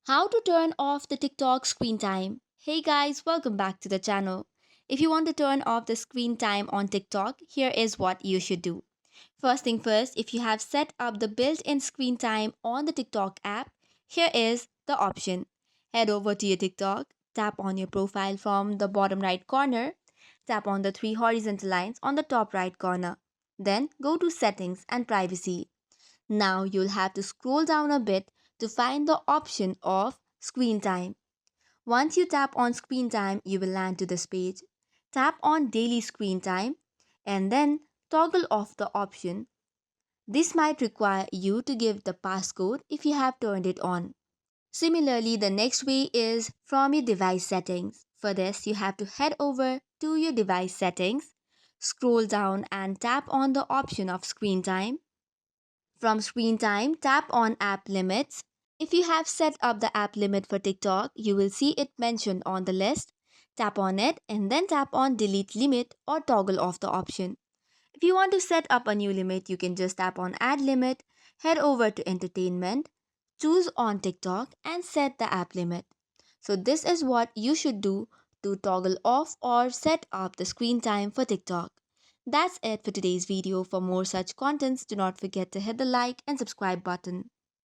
How to turn off the TikTok screen time. Hey guys, welcome back to the channel. If you want to turn off the screen time on TikTok, here is what you should do. First thing first, if you have set up the built-in screen time on the TikTok app, here is the option. Head over to your TikTok, tap on your profile from the bottom right corner, tap on the three horizontal lines on the top right corner. Then go to settings and privacy. Now you'll have to scroll down a bit to find the option of screen time. Once you tap on screen time, you will land to this page. Tap on daily screen time and then toggle off the option. This might require you to give the passcode if you have turned it on. Similarly, the next way is from your device settings. For this, you have to head over to your device settings, scroll down and tap on the option of screen time. From screen time, tap on app limits. If you have set up the app limit for TikTok, you will see it mentioned on the list. Tap on it and then tap on delete limit or toggle off the option. If you want to set up a new limit, you can just tap on add limit, head over to entertainment, choose on TikTok and set the app limit. So this is what you should do to toggle off or set up the screen time for TikTok. That's it for today's video. For more such contents, do not forget to hit the like and subscribe button.